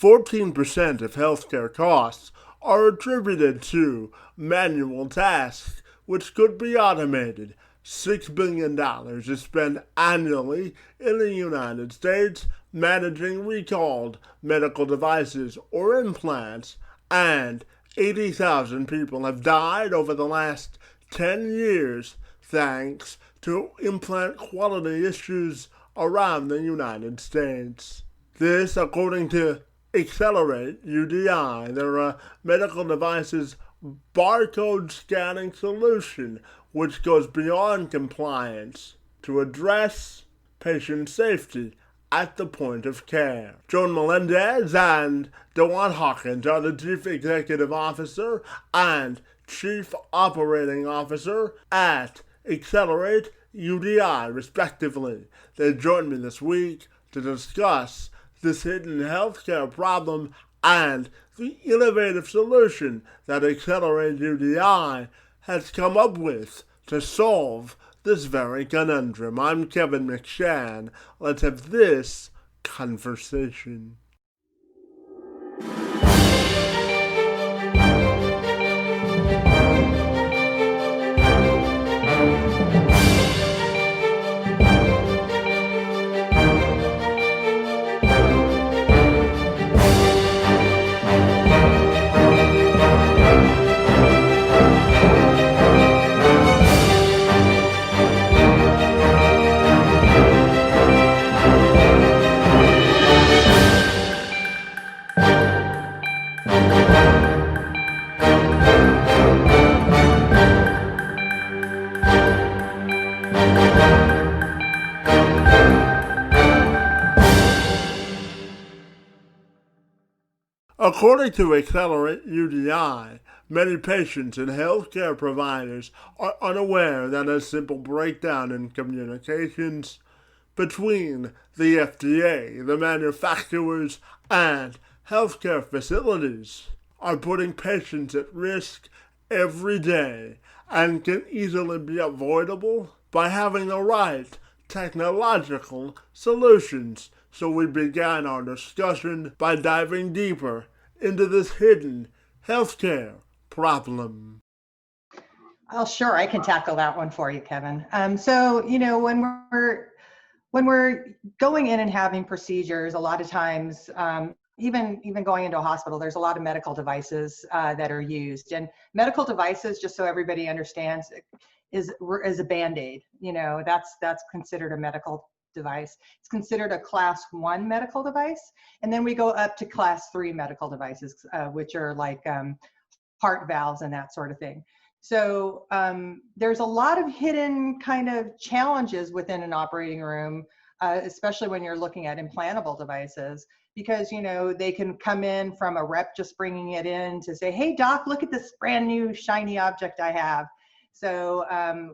14% of healthcare costs are attributed to manual tasks, which could be automated. $6 billion is spent annually in the United States managing recalled medical devices or implants, and 80,000 people have died over the last 10 years thanks to implant quality issues around the United States. This, according to Accelerate UDI, their medical devices barcode scanning solution, which goes beyond compliance to address patient safety at the point of care. Joan Melendez and DeJuan Hawkins are the Chief Executive Officer and Chief Operating Officer at Accelerate UDI, respectively. They joined me this week to discuss this hidden healthcare problem and the innovative solution that Accelerate UDI has come up with to solve this very conundrum. I'm Kevin McShann. Let's have this conversation. According to Accelerate UDI, many patients and healthcare providers are unaware that a simple breakdown in communications between the FDA, the manufacturers, and healthcare facilities are putting patients at risk every day and can easily be avoidable by having the right technological solutions. So we began our discussion by diving deeper into this hidden healthcare problem. Oh, sure, I can tackle that one for you, Kevin. So, when we're going in and having procedures, a lot of times, even going into a hospital, there's a lot of medical devices that are used. And medical devices, just so everybody understands, is a Band-Aid. That's considered a medical device. It's considered a class 1 medical device. And then we go up to class 3 medical devices, which are like heart valves and that sort of thing. So there's a lot of hidden kind of challenges within an operating room, especially when you're looking at implantable devices, because they can come in from a rep just bringing it in to say, hey doc, look at this brand new shiny object I have. So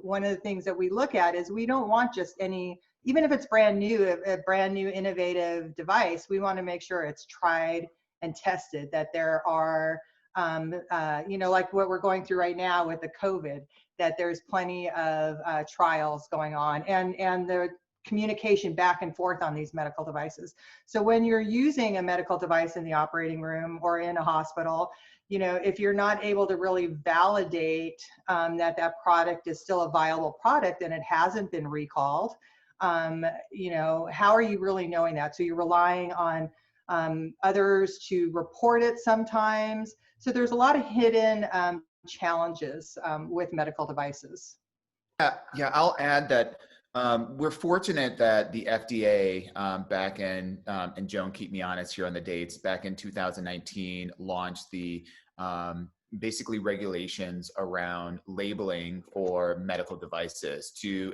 one of the things that we look at is we don't want just any, even if it's brand new, a brand new innovative device, we want to make sure it's tried and tested, that there are like what we're going through right now with the COVID, that there's plenty of trials going on and the communication back and forth on these medical devices. So when you're using a medical device in the operating room or in a hospital, if you're not able to really validate that product is still a viable product and it hasn't been recalled, how are you really knowing that? So you're relying on others to report it sometimes. So there's a lot of hidden challenges with medical devices. Yeah, I'll add that we're fortunate that the FDA back in, and Joan, keep me honest here on the dates, back in 2019 launched the basically regulations around labeling for medical devices to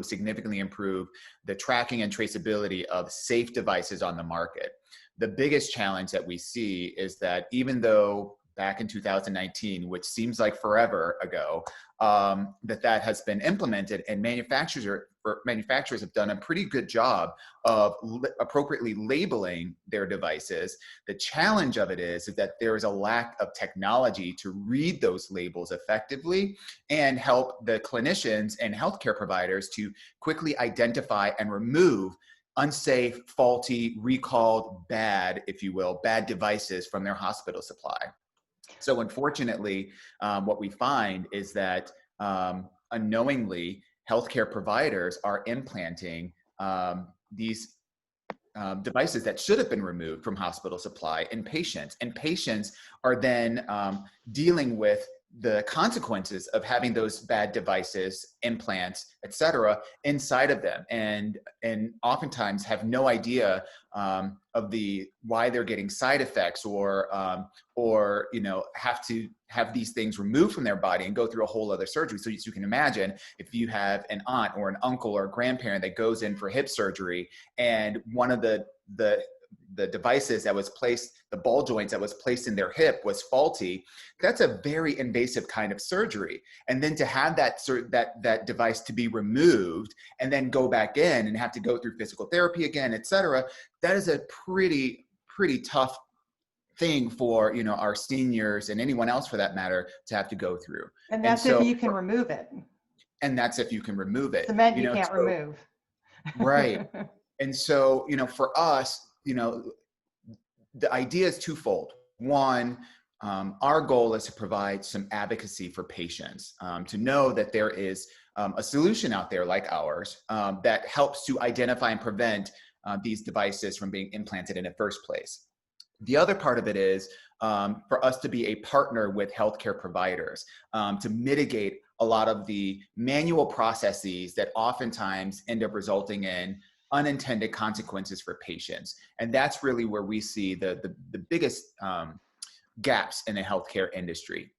significantly improve the tracking and traceability of safe devices on the market. The biggest challenge that we see is that even though back in 2019, which seems like forever ago, that has been implemented, and manufacturers have done a pretty good job of appropriately labeling their devices. The challenge of it is that there is a lack of technology to read those labels effectively and help the clinicians and healthcare providers to quickly identify and remove unsafe, faulty, recalled, bad, if you will, bad devices from their hospital supply. So unfortunately, what we find is that unknowingly, healthcare providers are implanting these devices that should have been removed from hospital supply in patients. And patients are then dealing with the consequences of having those bad devices, implants, et cetera, inside of them, and oftentimes have no idea of the why they're getting side effects, or have to have these things removed from their body and go through a whole other surgery. So you can imagine if you have an aunt or an uncle or a grandparent that goes in for hip surgery, and one of the devices that was placed, the ball joints that was placed in their hip was faulty, that's a very invasive kind of surgery. And then to have that device to be removed and then go back in and have to go through physical therapy again, et cetera, that is a pretty tough thing for, our seniors and anyone else for that matter to have to go through. And that's if you can remove it. And that's if you can remove it. Cement you can't remove. Right. And so, for us, the idea is twofold. One, our goal is to provide some advocacy for patients, to know that there is a solution out there like ours that helps to identify and prevent these devices from being implanted in the first place. The other part of it is for us to be a partner with healthcare providers to mitigate a lot of the manual processes that oftentimes end up resulting in unintended consequences for patients. And that's really where we see the biggest gaps in the healthcare industry.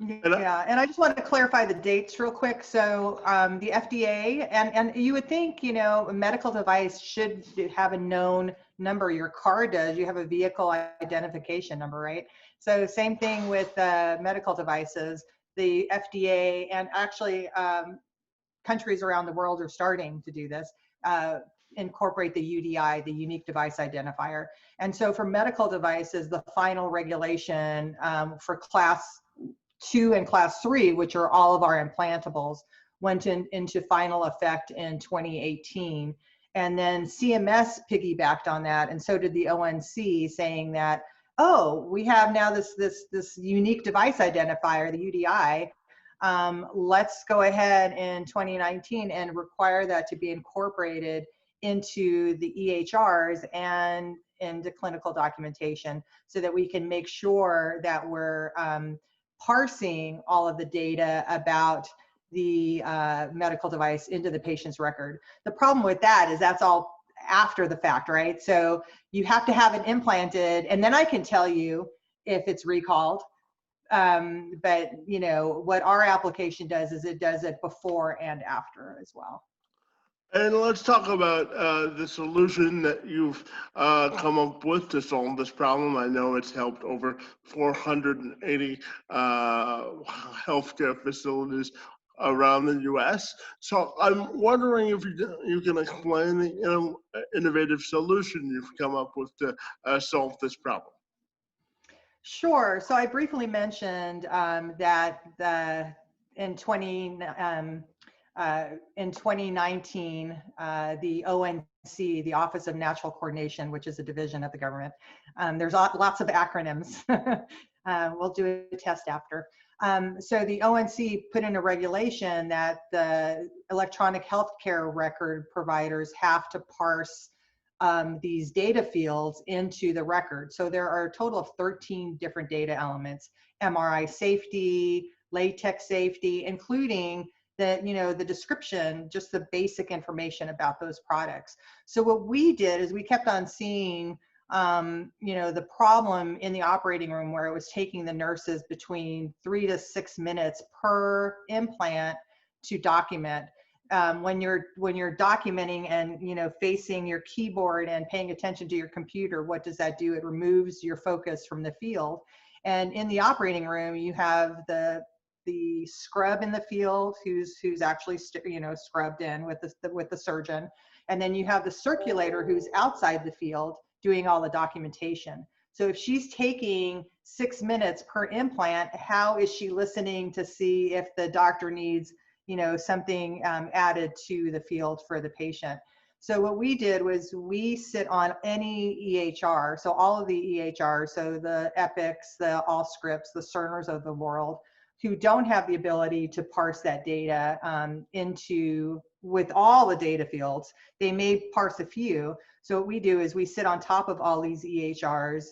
Yeah, and I just want to clarify the dates real quick. So the FDA, and you would think, a medical device should have a known number. Your car does. You have a vehicle identification number, right? So same thing with medical devices. The FDA and actually countries around the world are starting to do this, incorporate the UDI, the unique device identifier. And so for medical devices, the final regulation for class 2 and class 3, which are all of our implantables, went into final effect in 2018. And then CMS piggybacked on that, and so did the ONC, saying that, oh, we have now this unique device identifier, the UDI. Let's go ahead in 2019 and require that to be incorporated into the EHRs and into clinical documentation, so that we can make sure that we're parsing all of the data about the medical device into the patient's record. The problem with that is that's all after the fact, right? So you have to have it implanted, and then I can tell you if it's recalled. But what our application does is it does it before and after as well. And let's talk about the solution that you've come up with to solve this problem. I know it's helped over 480 healthcare facilities around the U.S. So I'm wondering if you can explain the innovative solution you've come up with to solve this problem. Sure. So I briefly mentioned that in 2019, the ONC, the Office of National Coordination, which is a division of the government, there's lots of acronyms. We'll do a test after. So the ONC put in a regulation that the electronic healthcare record providers have to parse these data fields into the record. So there are a total of 13 different data elements: MRI safety, latex safety, including the description, just the basic information about those products. So what we did is we kept on seeing the problem in the operating room, where it was taking the nurses between 3 to 6 minutes per implant to document. When you're documenting and facing your keyboard and paying attention to your computer, what does that do? It removes your focus from the field. And in the operating room, you have the scrub in the field who's actually scrubbed in with the surgeon, and then you have the circulator who's outside the field doing all the documentation. So if she's taking 6 minutes per implant, how is she listening to see if the doctor needs something added to the field for the patient? So what we did was we sit on any EHR, so all of the EHRs, so the Epics, the Allscripts, the Cerners of the world, who don't have the ability to parse that data with all the data fields. They may parse a few. So what we do is we sit on top of all these EHRs.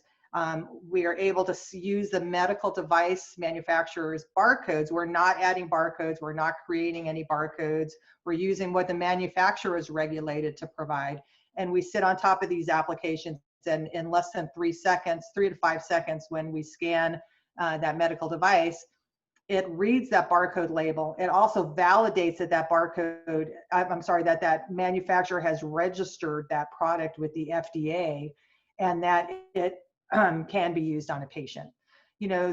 We are able to use the medical device manufacturer's barcodes. We're not adding barcodes. We're not creating any barcodes. We're using what the manufacturer is regulated to provide. And we sit on top of these applications, and in less than 3 seconds, 3 to 5 seconds, when we scan that medical device, it reads that barcode label. It also validates that that manufacturer has registered that product with the FDA, and that it can be used on a patient.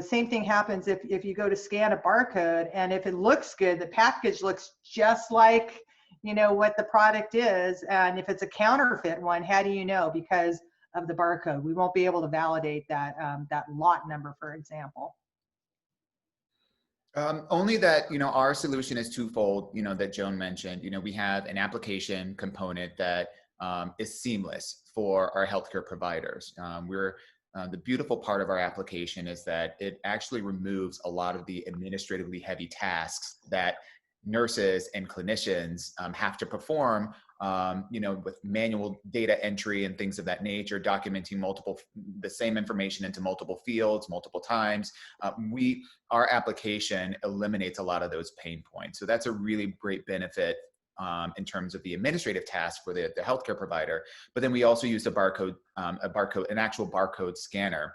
Same thing happens if you go to scan a barcode, and if it looks good, the package looks just like, what the product is. And if it's a counterfeit one, how do you know? Because of the barcode. We won't be able to validate that lot number, for example. Only that, our solution is twofold, that Joan mentioned. We have an application component that is seamless for our healthcare providers. The beautiful part of our application is that it actually removes a lot of the administratively heavy tasks that nurses and clinicians have to perform, with manual data entry and things of that nature, documenting the same information into multiple fields, multiple times. Our application eliminates a lot of those pain points. So that's a really great benefit in terms of the administrative task for the healthcare provider. But then we also use an actual barcode scanner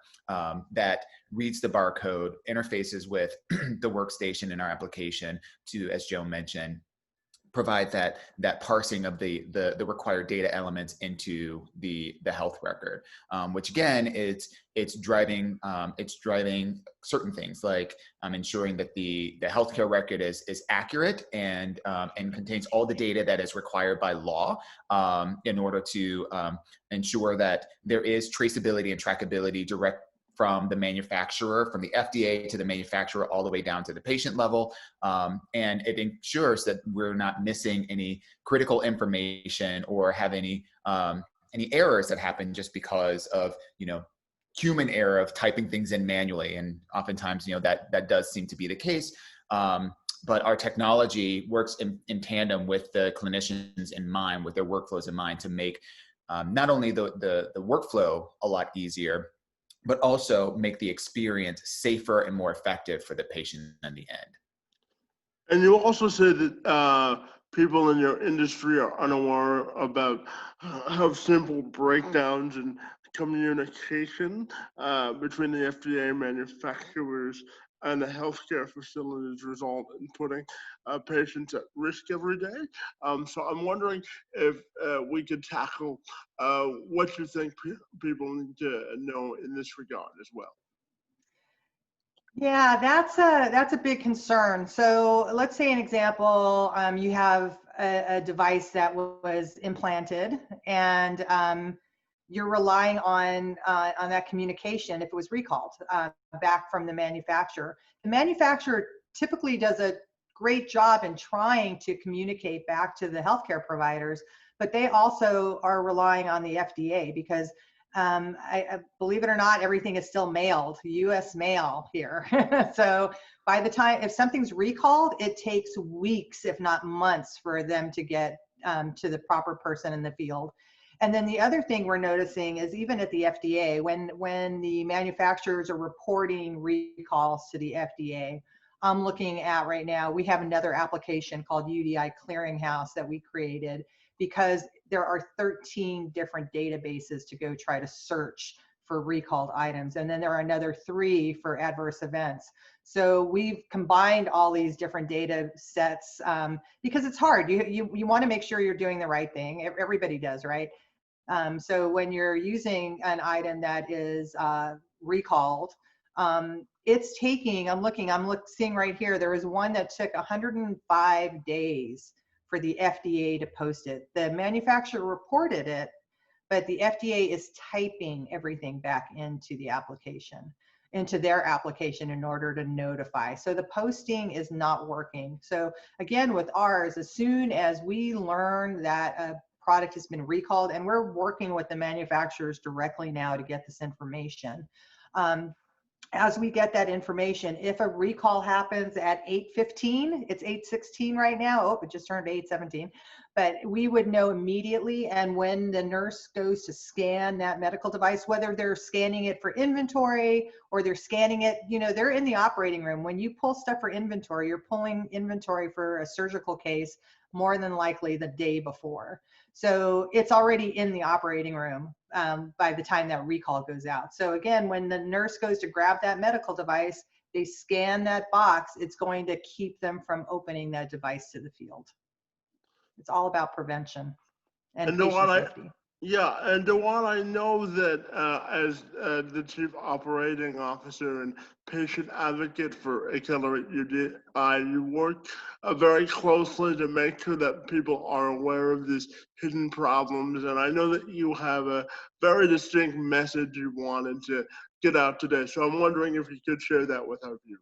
that reads the barcode, interfaces with the workstation in our application to, as Joe mentioned, provide that parsing of the required data elements into the health record, which again it's driving certain things like ensuring that the healthcare record is accurate and contains all the data that is required by law in order to ensure that there is traceability and trackability direct from the manufacturer, from the FDA to the manufacturer, all the way down to the patient level. And it ensures that we're not missing any critical information or have any errors that happen just because of, human error of typing things in manually. And oftentimes, that does seem to be the case. But our technology works in tandem with the clinicians in mind, with their workflows in mind, to make not only the workflow a lot easier, but also make the experience safer and more effective for the patient in the end. And you also said that people in your industry are unaware about how simple breakdowns in communication between the FDA manufacturers and the healthcare facilities result in putting patients at risk every day. So I'm wondering if we could tackle what you think people need to know in this regard as well. Yeah, that's a big concern. So let's say an example, you have a device that was implanted, and you're relying on that communication if it was recalled back from the manufacturer. The manufacturer typically does a great job in trying to communicate back to the healthcare providers, but they also are relying on the FDA because I believe it or not, everything is still mailed, U.S. mail here. So by the time, if something's recalled, it takes weeks, if not months, for them to get to the proper person in the field. And then the other thing we're noticing is even at the FDA, when the manufacturers are reporting recalls to the FDA, I'm looking at right now, we have another application called UDI Clearinghouse that we created because there are 13 different databases to go try to search for recalled items. And then there are another 3 for adverse events. So we've combined all these different data sets because it's hard. You want to make sure you're doing the right thing. Everybody does, right? So when you're using an item that is recalled, it's taking, I'm seeing right here, there was one that took 105 days for the FDA to post it. The manufacturer reported it, but the FDA is typing everything back into the application, into their application in order to notify. So the posting is not working. So again, with ours, as soon as we learn that a product has been recalled, and we're working with the manufacturers directly now to get this information. As we get that information, if a recall happens at 8:15, it's 8:16 right now. Oh, it just turned 8:17. But we would know immediately. And when the nurse goes to scan that medical device, whether they're scanning it for inventory or they're scanning it, they're in the operating room. When you pull stuff for inventory, you're pulling inventory for a surgical case more than likely the day before. So it's already in the operating room by the time that recall goes out. So again, when the nurse goes to grab that medical device, they scan that box, it's going to keep them from opening that device to the field. It's all about prevention and patient safety. Yeah, and Dewan, I know that as the Chief Operating Officer and patient advocate for Accelerate UDI, you work very closely to make sure that people are aware of these hidden problems. And I know that you have a very distinct message you wanted to get out today. So I'm wondering if you could share that with our viewers.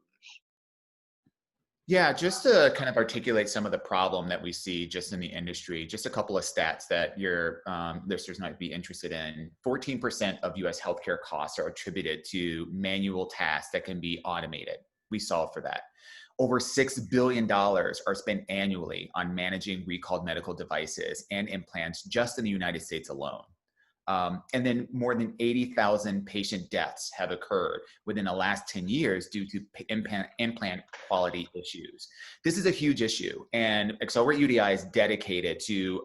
Yeah, just to kind of articulate some of the problem that we see just in the industry, just a couple of stats that your listeners might be interested in. 14% of US healthcare costs are attributed to manual tasks that can be automated. We solve for that. Over $6 billion are spent annually on managing recalled medical devices and implants just in the United States alone. And then more than 80,000 patient deaths have occurred within the last 10 years due to implant quality issues. This is a huge issue, and Accelerate UDI is dedicated to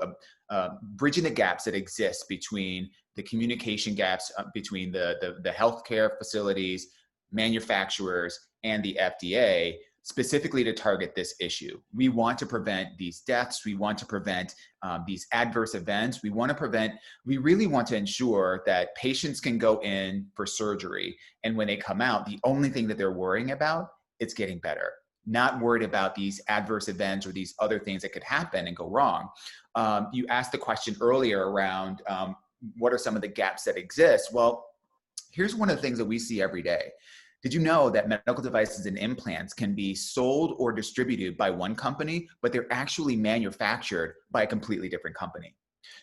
bridging the gaps that exist between the communication gaps between the healthcare facilities, manufacturers, and the FDA, specifically to target this issue. We want to prevent these deaths. We want to prevent these adverse events. We really want to ensure that patients can go in for surgery, and when they come out, the only thing that they're worrying about is getting better, not worried about these adverse events or these other things that could happen and go wrong. You asked the question earlier around what are some of the gaps that exist? Well, here's one of the things that we see every day. Did you know that medical devices and implants can be sold or distributed by one company, but they're actually manufactured by a completely different company?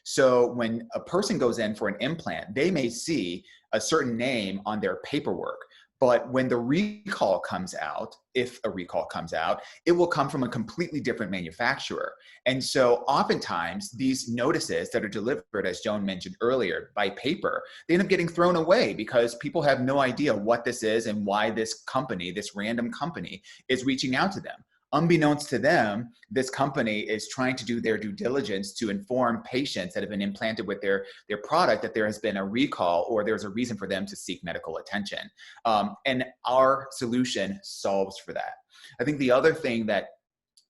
So when a person goes in for an implant, they may see a certain name on their paperwork, but when the recall comes out, if a recall comes out, it will come from a completely different manufacturer. And so oftentimes these notices that are delivered, as Joan mentioned earlier, by paper, they end up getting thrown away because people have no idea what this is and why this company, this random company, is reaching out to them. Unbeknownst to them, this company is trying to do their due diligence to inform patients that have been implanted with their product that there has been a recall or there's a reason for them to seek medical attention. And our solution solves for that. I think the other thing that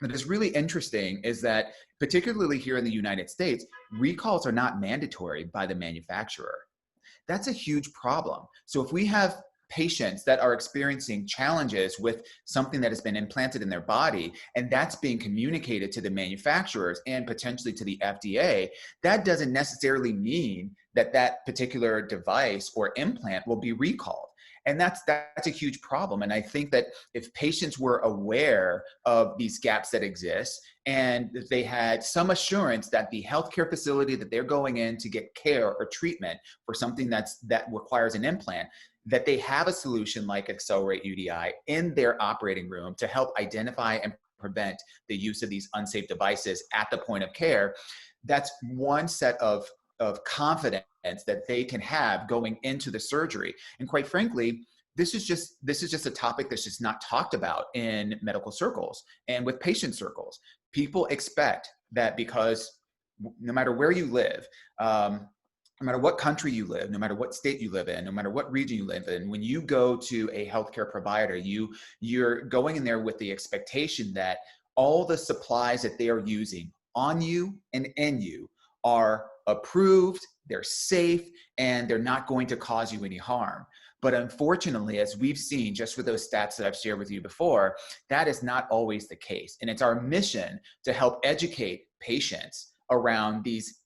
is really interesting is that, particularly here in the United States, recalls are not mandatory by the manufacturer. That's a huge problem. So if we have patients that are experiencing challenges with something that has been implanted in their body, and that's being communicated to the manufacturers and potentially to the FDA, that doesn't necessarily mean that that particular device or implant will be recalled. And that's a huge problem. And I think that if patients were aware of these gaps that exist and if they had some assurance that the healthcare facility that they're going in to get care or treatment for something that requires an implant, that they have a solution like Accelerate UDI in their operating room to help identify and prevent the use of these unsafe devices at the point of care, that's one set of confidence that they can have going into the surgery. And quite frankly, this is just a topic that's just not talked about in medical circles and with patient circles. People expect that because no matter where you live, no matter what country you live, no matter what state you live in, no matter what region you live in, when you go to a healthcare provider, you're going in there with the expectation that all the supplies that they are using on you and in you are approved, they're safe, and they're not going to cause you any harm. But unfortunately, as we've seen just with those stats that I've shared with you before, that is not always the case. And it's our mission to help educate patients around these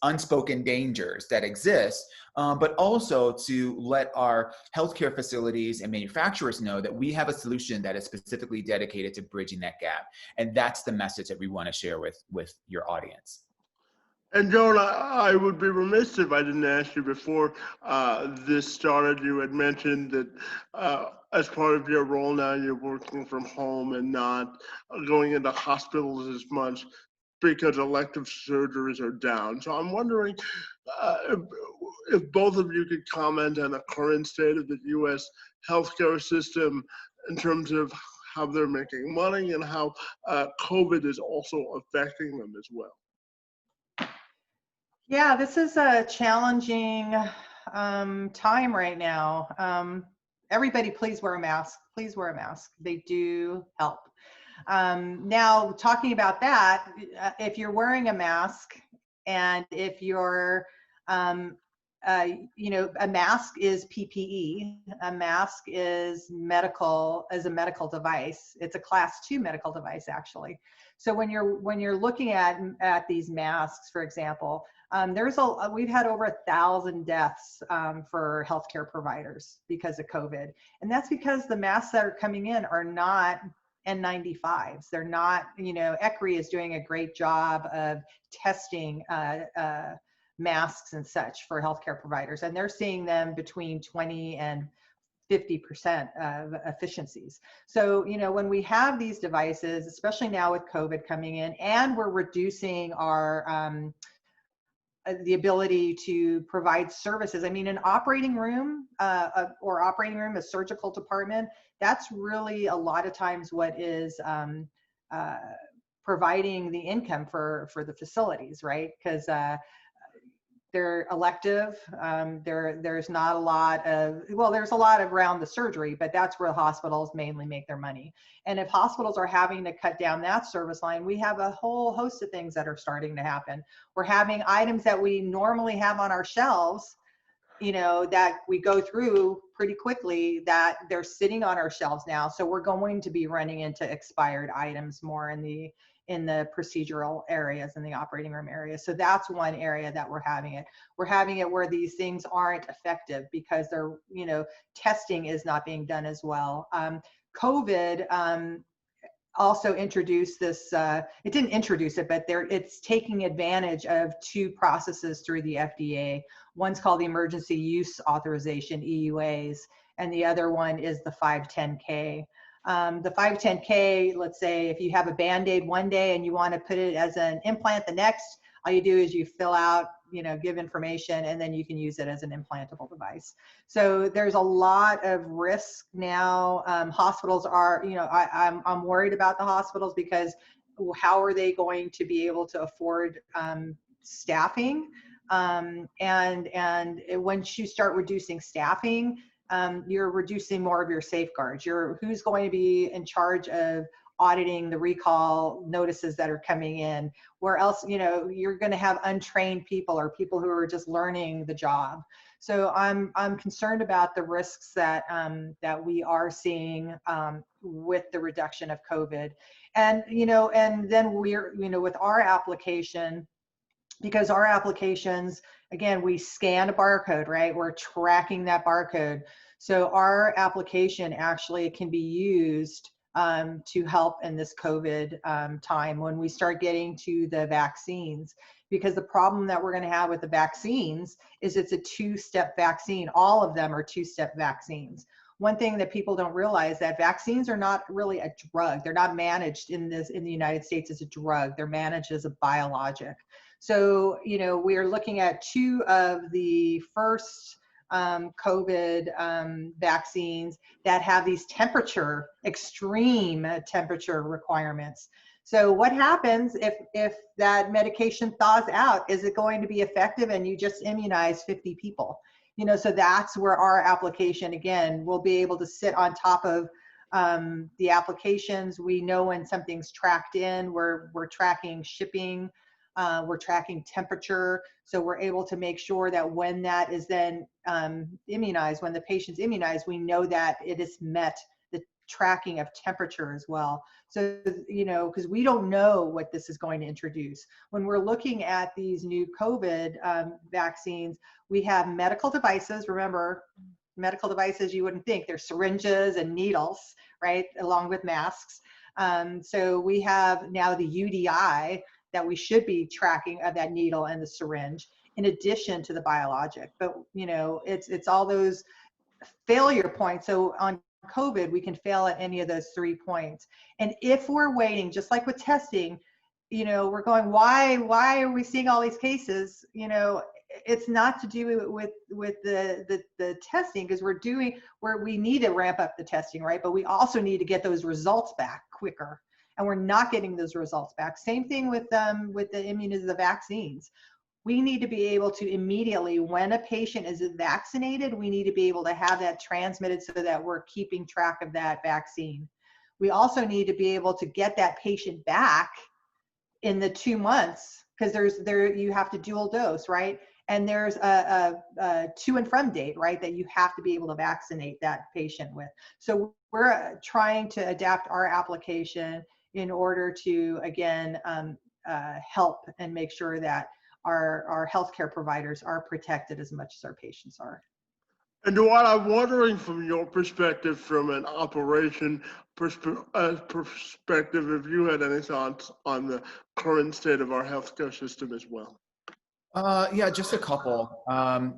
unspoken dangers that exist, but also to let our healthcare facilities and manufacturers know that we have a solution that is specifically dedicated to bridging that gap. And that's the message that we want to share with your audience. And Joan, I would be remiss if I didn't ask you before this started. You had mentioned that as part of your role now, you're working from home and not going into hospitals as much because elective surgeries are down. So I'm wondering if both of you could comment on the current state of the U.S. healthcare system in terms of how they're making money and how COVID is also affecting them as well. Yeah, this is a challenging time right now. Everybody, please wear a mask. Please wear a mask. They do help. Now, talking about that, if you're wearing a mask and if you're, a mask is PPE. A mask is a medical device. It's a class 2 medical device, actually. So when you're looking at these masks, for example, we've had over 1,000 deaths for healthcare providers because of COVID, and that's because the masks that are coming in are not N95s. They're not, ECRI is doing a great job of testing masks and such for healthcare providers, and they're seeing them between 20 and 50% of efficiencies. So, when we have these devices, especially now with COVID coming in, and we're reducing our the ability to provide services. I mean, an operating room a surgical department, that's really a lot of times what is providing the income for the facilities, right? Because they're elective. There's not a lot of, there's a lot around the surgery, but that's where the hospitals mainly make their money. And if hospitals are having to cut down that service line, we have a whole host of things that are starting to happen. We're having items that we normally have on our shelves, that we go through pretty quickly, that they're sitting on our shelves now. So we're going to be running into expired items more in the procedural areas, in the operating room areas. So that's one area that we're having it. We're having it where these things aren't effective because they're, testing is not being done as well. COVID also introduced this, it didn't introduce it, but it's taking advantage of two processes through the FDA. One's called the Emergency Use Authorization, EUAs, and the other one is the 510K. The 510K, let's say if you have a Band-Aid one day and you want to put it as an implant the next, all you do is you fill out, give information, and then you can use it as an implantable device. So there's a lot of risk now. Hospitals are, I'm worried about the hospitals because how are they going to be able to afford staffing? And once you start reducing staffing, you're reducing more of your safeguards. Who's going to be in charge of auditing the recall notices that are coming in? Where else, you're going to have untrained people or people who are just learning the job. So I'm concerned about the risks that we are seeing with the reduction of COVID, and and then we're with our application. Because our applications, again, we scan a barcode, right? We're tracking that barcode. So our application actually can be used to help in this COVID time when we start getting to the vaccines. Because the problem that we're going to have with the vaccines is it's a two-step vaccine. All of them are two-step vaccines. One thing that people don't realize that vaccines are not really a drug. They're not managed in the United States as a drug. They're managed as a biologic. So, we are looking at two of the first COVID vaccines that have these extreme temperature requirements. So what happens if that medication thaws out? Is it going to be effective and you just immunize 50 people? So that's where our application, again, will be able to sit on top of the applications. We know when something's tracked in, we're tracking shipping, we're tracking temperature. So we're able to make sure that when that is then immunized, when the patient's immunized, we know that it has met the tracking of temperature as well. So, because we don't know what this is going to introduce. When we're looking at these new COVID vaccines, we have medical devices. Remember, medical devices, you wouldn't think. They're syringes and needles, right, along with masks. So we have now the UDI that we should be tracking of that needle and the syringe in addition to the biologic. But, you know, it's all those failure points. So on COVID, we can fail at any of those 3 points. And if we're waiting, just like with testing, you know, we're going, why are we seeing all these cases? You know, it's not to do with the testing, because we need to ramp up the testing, right? But we also need to get those results back quicker, and we're not getting those results back. Same thing with the vaccines. We need to be able to immediately, when a patient is vaccinated, we need to be able to have that transmitted so that we're keeping track of that vaccine. We also need to be able to get that patient back in the 2 months, because you have to dual dose, right? And there's a to and from date, right, that you have to be able to vaccinate that patient with. So we're trying to adapt our application in order to, again, help and make sure that our healthcare providers are protected as much as our patients are. And what I'm wondering from your perspective, from an operation perspective, if you had any thoughts on the current state of our healthcare system as well. Yeah, just a couple.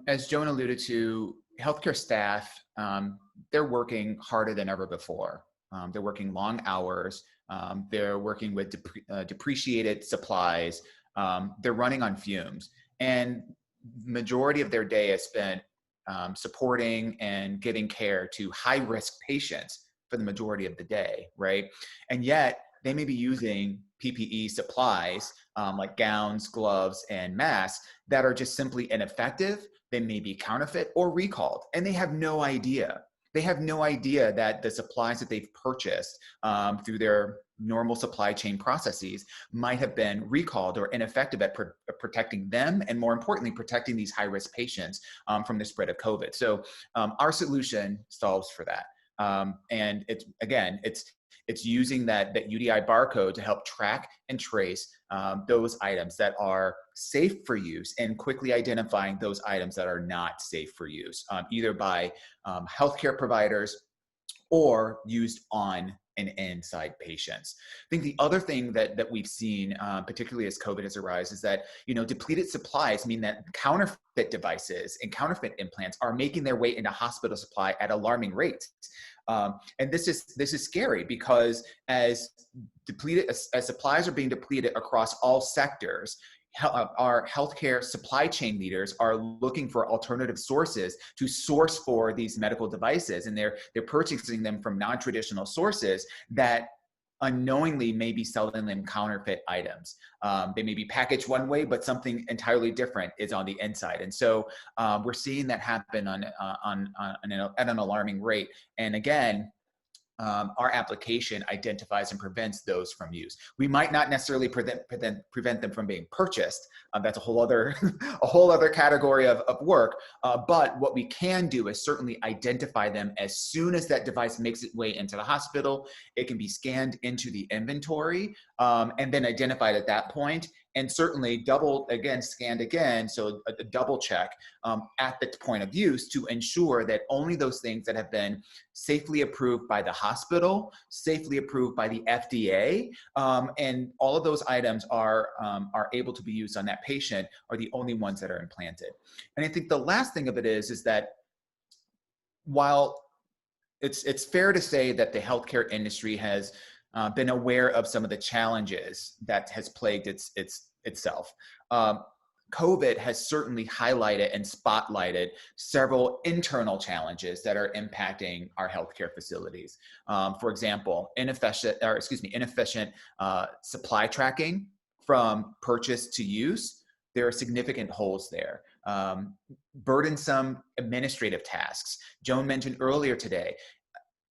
As Joan alluded to, healthcare staff, they're working harder than ever before. They're working long hours. They're working with depreciated supplies. They're running on fumes. And majority of their day is spent supporting and giving care to high-risk patients for the majority of the day, right? And yet, they may be using PPE supplies like gowns, gloves, and masks that are just simply ineffective. They may be counterfeit or recalled, and they have no idea. They have no idea that the supplies that they've purchased through their normal supply chain processes might have been recalled or ineffective at protecting them, and more importantly, protecting these high-risk patients from the spread of COVID. So our solution solves for that. And it's using that UDI barcode to help track and trace those items that are safe for use, and quickly identifying those items that are not safe for use, either by healthcare providers or used on and inside patients. I think the other thing that we've seen, particularly as COVID has arisen, is that, you know, depleted supplies mean that counterfeit devices and counterfeit implants are making their way into hospital supply at alarming rates. And this is scary, because as supplies are being depleted across all sectors, our healthcare supply chain leaders are looking for alternative sources to source for these medical devices, and they're purchasing them from non-traditional sources that unknowingly may be selling them counterfeit items. They may be packaged one way, but something entirely different is on the inside. And so we're seeing that happen at an alarming rate. And again, our application identifies and prevents those from use. We might not necessarily prevent them from being purchased. That's a whole other category of work. But what we can do is certainly identify them as soon as that device makes its way into the hospital. It can be scanned into the inventory and then identified at that point, and certainly scanned again, so a double check at the point of use to ensure that only those things that have been safely approved by the hospital, safely approved by the FDA, and all of those items are able to be used on that patient are the only ones that are implanted. And I think the last thing of it is that while it's fair to say that the healthcare industry has been aware of some of the challenges that has plagued itself. COVID has certainly highlighted and spotlighted several internal challenges that are impacting our healthcare facilities. For example, inefficient supply tracking from purchase to use. There are significant holes there. Burdensome administrative tasks. Joan mentioned earlier today,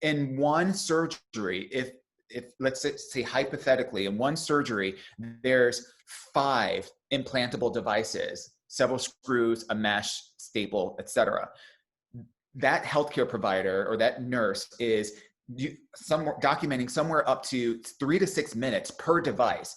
in one surgery, if let's say hypothetically, in one surgery, there's 5 implantable devices, several screws, a mesh, staple, etc. That healthcare provider or that nurse is documenting somewhere up to 3 to 6 minutes per device.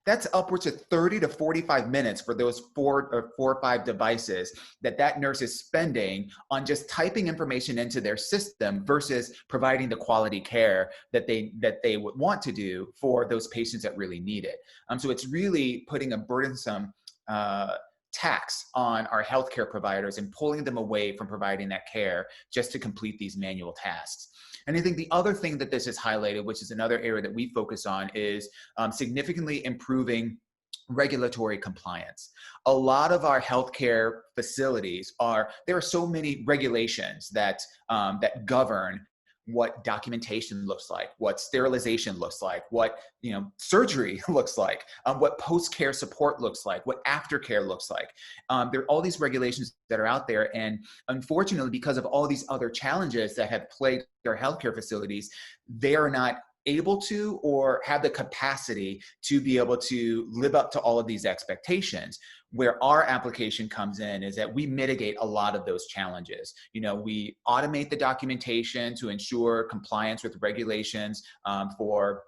That's upwards of 30 to 45 minutes for those four or five devices that nurse is spending on just typing information into their system versus providing the quality care that they would want to do for those patients that really need it. So it's really putting a burdensome tax on our healthcare providers and pulling them away from providing that care just to complete these manual tasks. And I think the other thing that this has highlighted, which is another area that we focus on, is significantly improving regulatory compliance. A lot of our healthcare facilities there are so many regulations that govern what documentation looks like, what sterilization looks like, what surgery looks like, what post-care support looks like, what aftercare looks like. There are all these regulations that are out there, and unfortunately, because of all these other challenges that have plagued our healthcare facilities, they are not able to or have the capacity to be able to live up to all of these expectations. Where our application comes in is that we mitigate a lot of those challenges. We automate the documentation to ensure compliance with regulations for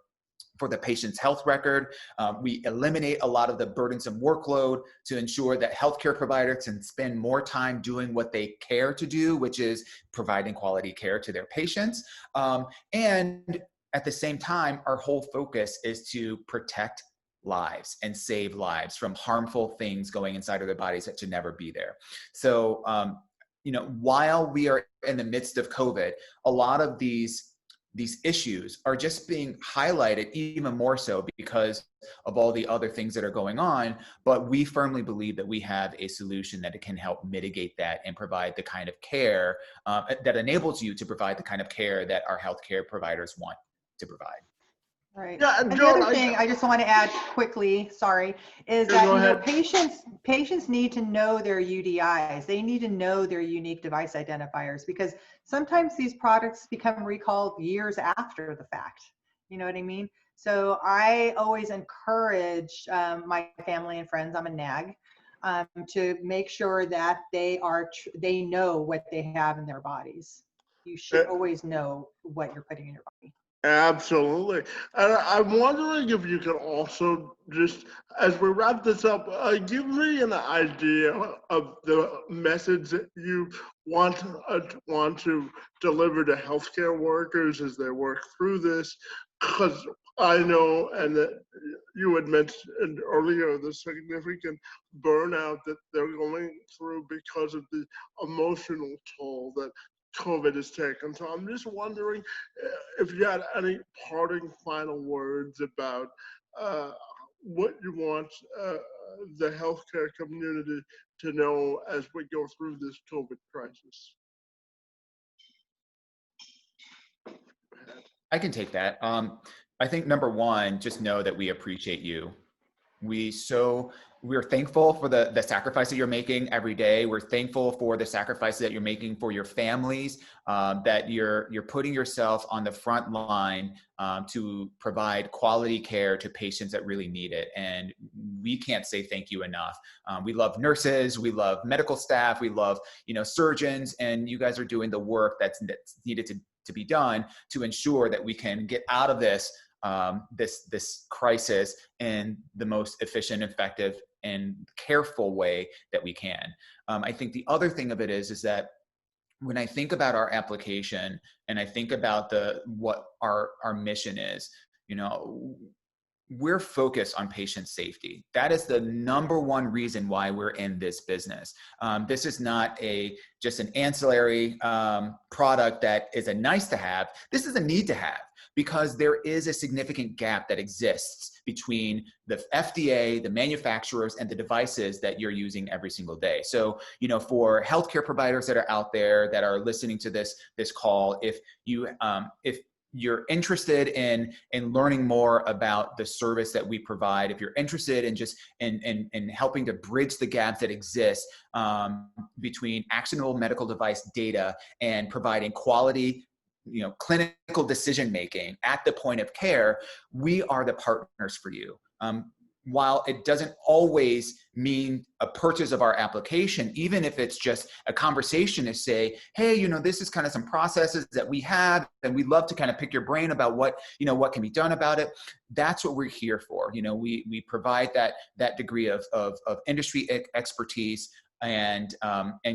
the patient's health record. We eliminate a lot of the burdensome workload to ensure that healthcare providers can spend more time doing what they care to do, which is providing quality care to their patients. And at the same time, our whole focus is to protect lives and save lives from harmful things going inside of their bodies that should never be there. So, while we are in the midst of COVID, a lot of these issues are just being highlighted even more so because of all the other things that are going on. But we firmly believe that we have a solution that can help mitigate that and provide the kind of care that enables you to provide the kind of care that our healthcare providers want to provide. Right. Yeah, And the Joan, other thing I just want to add quickly, sorry, is Yeah, that, go ahead. patients need to know their UDIs. They need to know their unique device identifiers, because sometimes these products become recalled years after the fact. You know what I mean? So I always encourage my family and friends, I'm a NAG, to make sure that they know what they have in their bodies. You should always know what you're putting in your body. Absolutely. And I'm wondering if you can also just, as we wrap this up, give me an idea of the message that you want to deliver to healthcare workers as they work through this. Because I know, and that you had mentioned earlier, the significant burnout that they're going through because of the emotional toll that COVID has taken. So I'm just wondering if you had any parting final words about what you want the healthcare community to know as we go through this COVID crisis. I can take that. I think number one, just know that we appreciate you. We're thankful for the sacrifice that you're making every day. We're thankful for the sacrifices that you're making for your families, that you're putting yourself on the front line to provide quality care to patients that really need it. And we can't say thank you enough. We love nurses, we love medical staff, we love surgeons, and you guys are doing the work that's needed to be done to ensure that we can get out of this crisis in the most efficient, effective, and careful way that we can. I think the other thing of it is that when I think about our application and I think about what our mission is, we're focused on patient safety. That is the number one reason why we're in this business. This is not just an ancillary product that is a nice to have. This is a need to have, because there is a significant gap that exists between the FDA, the manufacturers, and the devices that you're using every single day. So, for healthcare providers that are out there that are listening to this call, if you're interested in learning more about the service that we provide, if you're interested in just in helping to bridge the gaps that exist between actionable medical device data and providing quality clinical decision making at the point of care, we are the partners for you. while it doesn't always mean a purchase of our application, even if it's just a conversation to say, hey, you know, this is kind of some processes that we have, and we'd love to kind of pick your brain about what, you know, what can be done about it. That's what we're here for. You know, we provide that degree of industry expertise and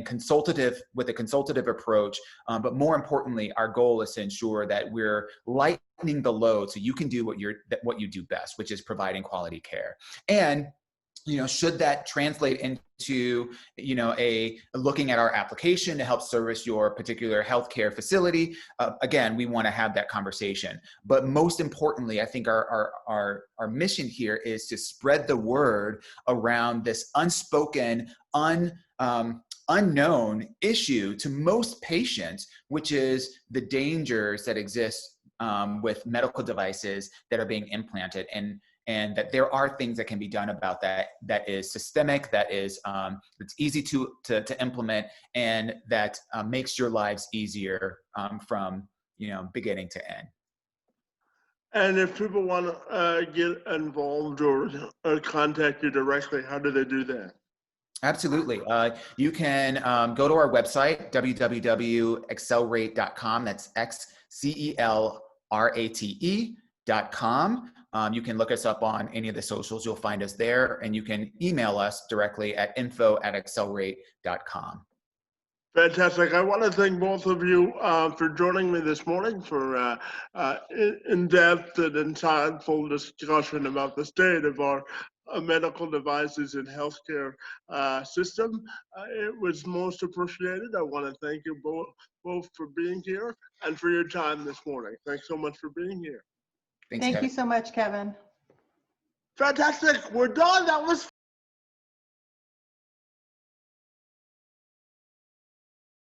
consultative with a consultative approach. But more importantly, our goal is to ensure that we're lightening the load so you can do what you do best, which is providing quality care. And you know, should that translate into, you know, looking at our application to help service your particular healthcare facility? Again, we want to have that conversation. But most importantly, I think our mission here is to spread the word around this unspoken, unknown issue to most patients, which is the dangers that exist with medical devices that are being implanted, and that there are things that can be done about that is systemic, that is it's easy to implement, and that makes your lives easier from, you know, beginning to end. And if people want to get involved or contact you directly, how do they do that? Absolutely. You can go to our website, www.accelerate.com. That's XCELRATE.com. You can look us up on any of the socials. You'll find us there, and you can email us directly at info@accelerate.com. Fantastic. I want to thank both of you for joining me this morning for in-depth and insightful discussion about the state of our medical devices and healthcare system. It was most appreciated. I want to thank you both for being here and for your time this morning. Thanks so much for being here. Thanks, Thank Kevin. you so much, Kevin. Fantastic. We're done. That was